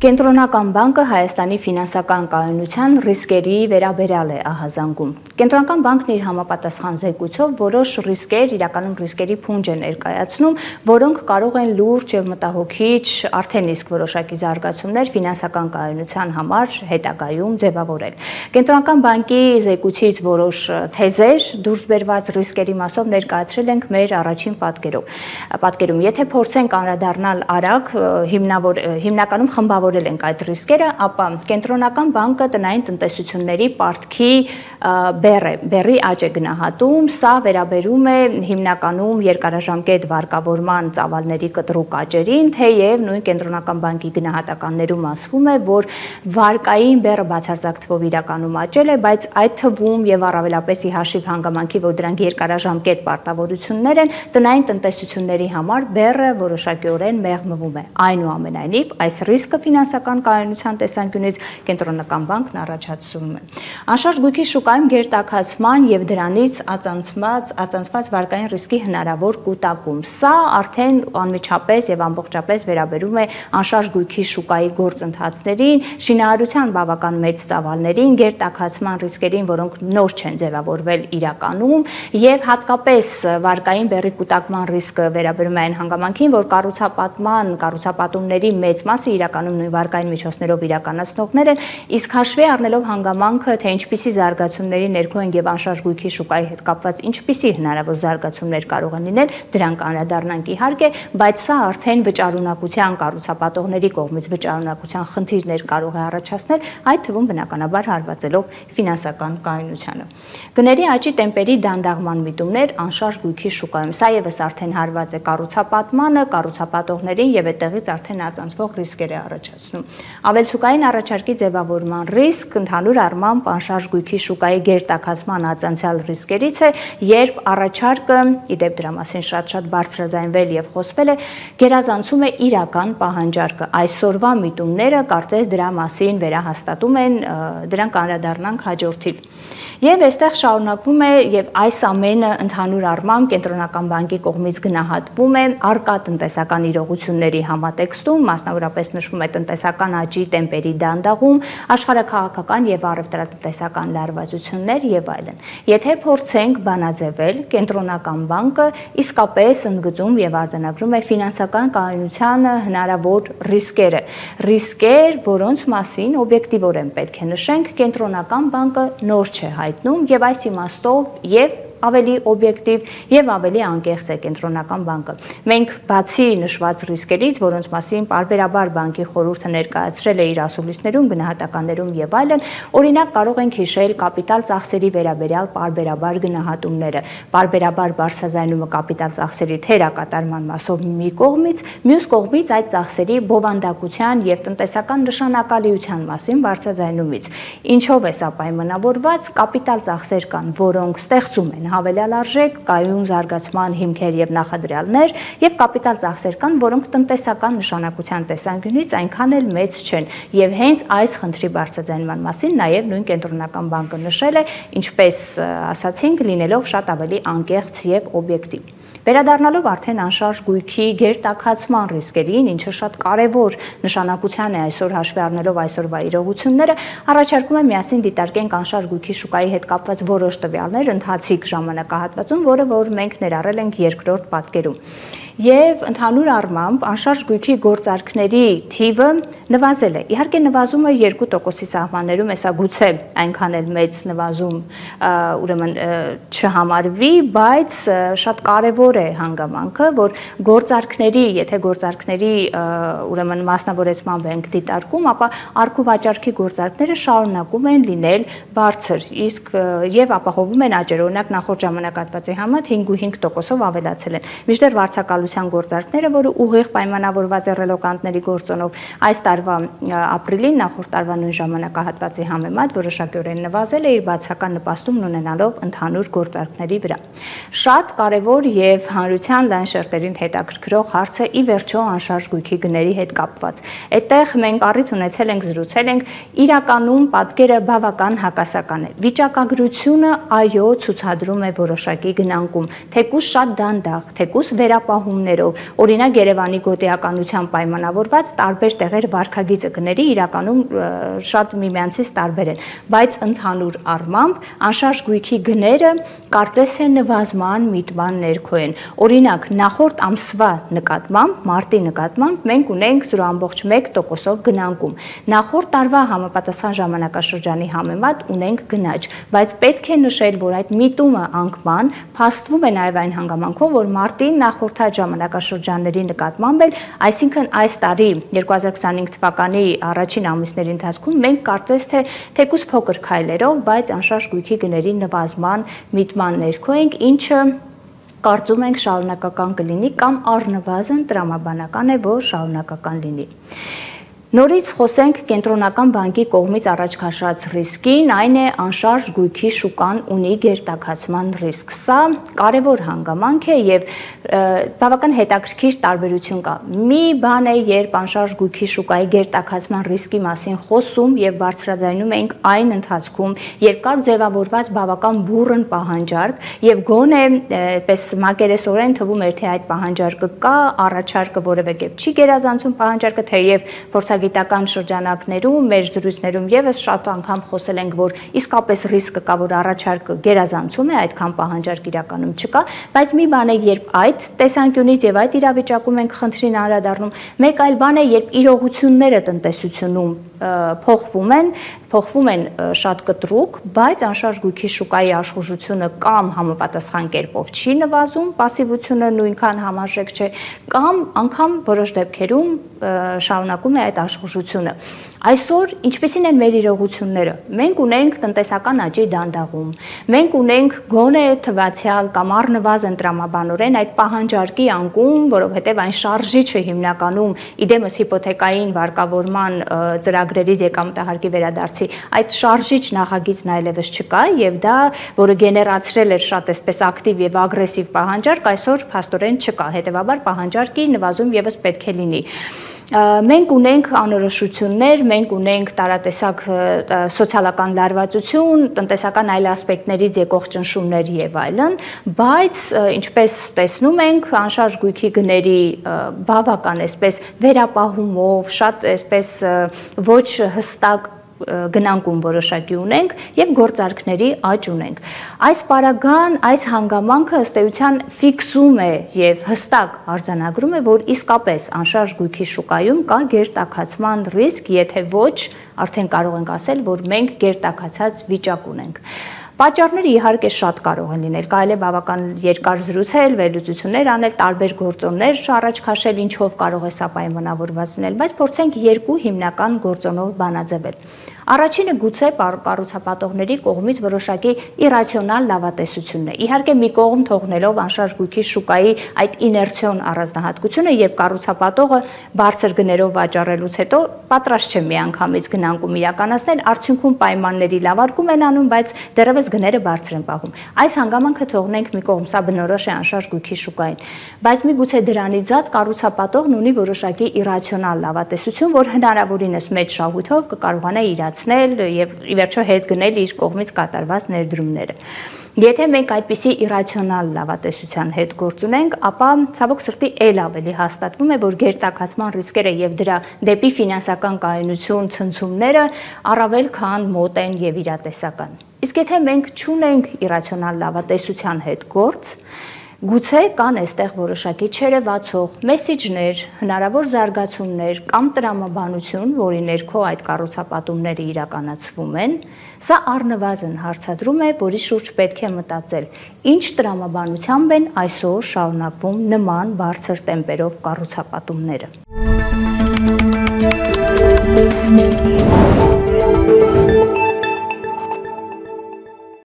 Կենտրոնական բանկը Հայաստանի ֆինանսական կայունության ռիսկերի վերաբերյալ է ահազանգում։ Կենտրոնական բանկն իր համապատասխան զեկույցով որոշ ռիսկեր, իրականում ռիսկերի փունջ է ներկայացնում, որոնք կարող են լուրջ եւ մտահոգիչ արդեն իսկ որոշակի զարգացումներ ֆինանսական կայունության համար հետագայում ձևավորել։ Կենտրոնական բանկի զեկույցից որոշ թեզեր դուրս բերված ռիսկերի մասով ներկայացրել ենք մեր առաջին պատկերում։ Եթե փորձենք անդրադառնալ արագ, հիմնականում խմբավորել ենք այդ ռիսկերը, ապա կենտրոնական բանկը տնային տնտեսությունների պարտքի բեռի աճ է գնահատում, սա վերաբերում է հիմնականում երկարաժամկետ վարկավորման ծավալների կտրուկ աճերին, թեև նույն կենտրոնական բանկի գնահատականներում ասվում է, որ վարկային բեռը բացարձակ թվով իրականում աճել է, բայց այդ թվում եւ առավելապես ի հաշիվ հանգամանքի, որ դրանք երկարաժամկետ պարտավորություններ են, տնային տնտեսությունների համար բեռը որոշակիորեն մեղմվում է։ Այնուամենայնիվ, այս ռիսկը ֆինանսական կայունության տեսանկյունից կենտրոնական բանկն առաջացնում է։ Անշարժ գույքի շուկայում գերտաքացման եւ դրանից ածանցված վարկային ռիսկի հնարավոր կուտակում։ Սա արդեն անմիջապես եւ ամբողջապես վերաբերում է անշարժ գույքի շուկայի գործընթացներին, շինարարության բավական մեծ ծավալներին, գերտաքացման ռիսկերին, որոնք նոր չեն ձևավորվել իրականում, եւ հատկապես վարկային բեռի կուտակման ռիսկը վերաբերում է այն հանգամանքին, որ կառուցապատումների մեծ մասը իրականում նույն վարկային միջոցներով իրականացնողներ են, իսկ հաշվի առնելով հանգամանքը, թե ինչպիսի զարգացումների ներքո են եւ անշարժ գույքի շուկայի հետ կապված ինչպիսի հնարավոր զարգացումներ կարող են լինել, դրանք անդրադառնանք իհարկե, բայց սա արդեն վճարունակության կառուցապատողների կողմից վճարունակության խնդիրներ կարող է առաջացնել, այդ թվում բնականաբար հարվածելով ֆինանսական կայունությանը։ Գների աճի տեմպերի դանդաղման միտումներ անշարժ գույքի շուկայում, սա եւս արդեն հարված է կառուցապատմանը, կառուցապատողներին եւ այդտեղից արդեն ածանցվող ռիսկեր է առաջացնում։ Ավելցուկային առաջարկի ձևավորման ռիսկ ընդհանուր առմամբ անշարժ գույքի շուկայի գերտաքացման ածանցյալ ռիսկերից է, երբ առաջարկը, իդեպ դրա մասին շատ բարձրաձայնվել եւ խոսվել է, գերազանցում է իրական պահանջարկը։ Այսօրվա միտումները կարծես դրա մասին վերահաստատում են, դրանք անդրադառնանք հաջորդիվ։ Եվ այստեղ շարունակվում է եւ այս ամենը ընդհանուր առմամբ կենտրոնական բանկի կողմից գնահատվում է առկա տնտեսական իրողությունների համատեքստում, մասնավորապես նշվում է տնտեսական աճի տեմպերի դանդաղում, աշխարհաքաղաքական եւ առևտրատնտեսական լարվածություններ եւ այլն։ Եթե փորձենք բանաձևել, կենտրոնական բանկը իսկապես ընդգծում եւ արձանագրում է ֆինանսական կայունությանը հնարավոր ռիսկեր, որոնց մասին օբյեկտիվորեն պետք է նշենք, կենտրոնական բանկը նոր չէ հայտնում եւ այս իմաստով եւ ավելի օբյեկտիվ եւ ավելի անկեղծ է կենտրոնական բանկը։ Մենք բացի նշված ռիսկերից, որոնց մասին պարբերաբար բանկի խորհուրդը ներկայացրել է իր ասուլիսներում, գնահատականներում եւ այլն, օրինակ կարող ենք հիշել կապիտալ ծախսերի վերաբերյալ պարբերաբար գնահատումները, պարբերաբար բարձրաձայնումը կապիտալ ծախսերի թերակատարման մասով մի կողմից, մյուս կողմից այդ ծախսերի բովանդակության եւ տնտեսական նշանակալիության մասին բարձրաձայնումից։ Ինչով է սա պայմանավորված, կապիտալ ծախսեր կան, որոնք ստեղծում են հավելյալ արժեք, կայուն զարգացման հիմքեր եւ նախադրյալներ եւ կապիտալ ծախսեր կան, որոնք տնտեսական նշանակության տեսանկյունից այնքան էլ մեծ չեն եւ հենց այս խնդրի բարձրաձայնման մասին նաեւ նույն կենտրոնական բանկը նշել է, ինչպես ասացինք, լինելով շատ ավելի անկեղծ եւ օբյեկտիվ։ Վերադառնալով արդեն անշարժ գույքի գերտաքացման ռիսկերին, ինչը շատ կարևոր նշանակության է այսօր հաշվի առնելով այսօրվա իրողությունները, առաջարկում եմ միասին դիտարկենք անշարժ գույքի շուկայի հետ կապված որոշ տվյալներ ընթացիկ ժամանակահատվածում, որ մենք ներառել ենք երկրորդ պատկերում։ Եվ ընդհանուր առմամբ անշարժ գույքի գործարքների թիվը նվազել է։ Իհարկե նվազումը 2%-ի սահմաններում է, սա գուցե այնքան էլ մեծ նվազում ուրեմն չհամարվի, բայց շատ կարևոր է հանգամանքը, որ եթե գործարքների ուրեմն մասնավորեցմամբ ենք դիտարկում, ապա առք ու վաճառքի գործարքները շարունակում են լինել բարձր, իսկ եւ ապահովում են աճեր, օրինակ նախորդ ժամանակահատվածի համեմատ 5.5%-ով ավելացել են։ Մինչդեռ վարձակալության շինարարության գործարքները, որը ուղիղ պայմանավորված է ռելոկանտների գործոնով, այս տարվա ապրիլին նախորդ տարվա նույն ժամանակահատվածի համեմատ որոշակիորեն նվազել է իր բացական նպաստումն ունենալով ընդհանուր գործարքների վրա։ Շատ կարևոր եւ հանրության լայն շերտերին հետաքրքրող հարց է ի վերջո անշարժ գույքի գների հետ կապված։ Այդտեղ մենք առիթ ունեցել ենք, զրուցել ենք, իրականում պատկերը բավական հակասական է։ Վիճակագրությունը այո ցուցադրում է որոշակի գնանկում, թեկուզ շատ դանդաղ, թեկուզ վերապահումներով, օրինակ Երևանի գոտիականության պայմանավորված տարբեր տեղեր վարքագիծը գների իրականում շատ միմյանցից տարբեր են, բայց ընդհանուր առմամբ անշարժ գույքի գները կարծես է նվազման միտման ներքո են։ Օրինակ նախորդ ամսվա նկատմամբ, մարտի նկատմամբ մենք ունենք 0.1%-ով գնանկում։ Նախորդ տարվա համապատասխան ժամանակաշրջանի համեմատ ունենք գնաճ, բայց պետք է նշել, որ այդ միտումը անկման փաստվում է նաև այն հանգամանքով, որ մարտին նախորդած ժամանակաշրջանների նկատմամբ էլ, այսինքն այս տարի 2025 թվականի առաջին ամիսների ընթացքում մենք կարծես թե թեկուզ փոքր քայլերով, բայց անշարժ գույքի գների նվազման միտման ներքո ենք, ինչը կարծում ենք շարունակական կլինի կամ առնվազն տրամաբանական է, որ շարունակական լինի։ Նորից խոսենք կենտրոնական բանկի կողմից առաջ քաշած ռիսկին, այն է անշարժ գույքի շուկան ունի գերտաքացման ռիսկ։ Սա կարևոր հանգամանք է եւ բավական հետաքրքիր տարբերություն կա։ Մի բան է, երբ անշարժ գույքի շուկայի գերտաքացման ռիսկի մասին խոսում եւ բարձրաձայնում ենք այն ընթացքում, երբ կար ձևավորված բավական բուռն պահանջարկ եւ գոնե պես մակերեսորեն թվում էր, թե այդ պահանջարկը կա, առաջարկը որևէ կերպ չի գերազանցում պահանջարկը, թեև փորձագիտական շրջանակներում, մեր զրույցներում եւս շատ անգամ խոսել ենք, որ իսկապես ռիսկը կա, որ առաջարկը գերազանցում է, այդքան պահանջարկ իրականում չկա, բայց մի բան է, երբ այդ տեսանկյունից եւ այդ իրավիճակում ենք խնդրին անդրադառնում, մեկ այլ բան է, երբ իրողությունները տնտեսությունում փոխվում են շատ կտրուկ, բայց անշարժ գույքի շուկայի աշխուժությունը կամ համապատասխան կերպով չի նվազում, пассивությունը նույնքան համարժեք չէ, կամ անգամ որոշ դեպքերում շարունակում է այդ աշխուժությունը։ Այսօր ինչպիսին են մեր իրողությունները։ Մենք ունենք տնտեսական աճի դանդաղում, մենք ունենք գոնե թվացial կամ առնվազն տրամաբանորեն այդ պահանջարկի անկում, որովհետև այն շարժիչը հիմնականում իդեմս հիպոթեկային վարկավորման ծրագրերից եկամտահարկի վերադարձի այդ շարժիչ նախագիծն այլևս չկա եւ դա, որը գեներացրել էր շատ այսպես ակտիվ եւ ագրեսիվ պահանջարկ, այսօր փաստորեն չկա, հետեւաբար պահանջարկի նվազում եւս պետք է լինի։ Մենք ունենք անորոշություններ, մենք ունենք տարատեսակ սոցիալական լարվածություն, տնտեսական այլ ասպեկտներից եկող ճնշումներ եւ այլն, բայց ինչպես տեսնում ենք, անշարժ գույքի գների բավական այսպես վերապահումով, շատ այսպես ոչ հստակ գնանկում որոշակի ունենք եւ գործարքների աճ ունենք։ Այս պարագան, այս հանգամանքը ըստ էության ֆիքսում է եւ հստակ արձանագրում է, որ իսկապես անշարժ գույքի շուկայում կա գերտաքացման ռիսկ, եթե ոչ, արդեն կարող ենք ասել, որ մենք գերտաքացած վիճակ ունենք։ Պատճառները իհարկե շատ կարող են լինել, կարելի է բավական երկար զրուցել, վերլուծություններ անել, տարբեր գործոններ առաջ քաշել, ինչով կարող է սա պայմանավորված լինել, բայց փորձենք երկու հիմնական գործոնով բանաձևել։ Առաջինը գուցե կառուցապատողների կողմից որոշակի իրացիոնալ լավատեսությունն է։ Իհարկե մի կողմ թողնելով անշարժ գույքի շուկայի այդ իներցիոն առանձնահատկությունը, երբ կառուցապատողը բարձր գներով վաճառելուց հետո պատրաստ չէ միանգամից գնանկում իրականացնել, արդյունքում պայմանների լավարկում են անում, բայց դեռևս գները բարձր են պահում։ Այս հանգամանքը թողնենք մի կողմ, սա բնորոշ է անշարժ գույքի շուկային, բայց միգուցե դրանից զատ կառուցապատողն ունի որոշակի իրացիոնալ լավատեսություն, որ հնարավորինս մեծ շահույթով կկարողանա իրացնել եւ ի վերջո հետ գնել իր կողմից կատարված ներդրումները։ Եթե մենք այդպիսի իրացիոնալ լավատեսության հետ գործ ունենք, ապա ցավոք սրտի ել ավելի հաստատվում է, որ գերտաքացման ռիսկերը եւ դրա դեպի ֆինանսական կայունություն ցնցումները առավել քան մոտ են եւ իրատեսական։ Իսկ եթե մենք չունենք իրացիոնալ լավատեսության հետ գործ, գուցե կան այստեղ որոշակի չերևացող մեսիջներ, հնարավոր զարգացումներ կամ տրամաբանություն, որի ներքո այդ կառուցապատումները իրականացվում են, սա առնվազն հարցադրում է, որի շուրջ պետք է մտածել, ինչ տրամաբանությամբ են այսօր շարունակվում նման բարձր տեմպերով կառուցապատումները։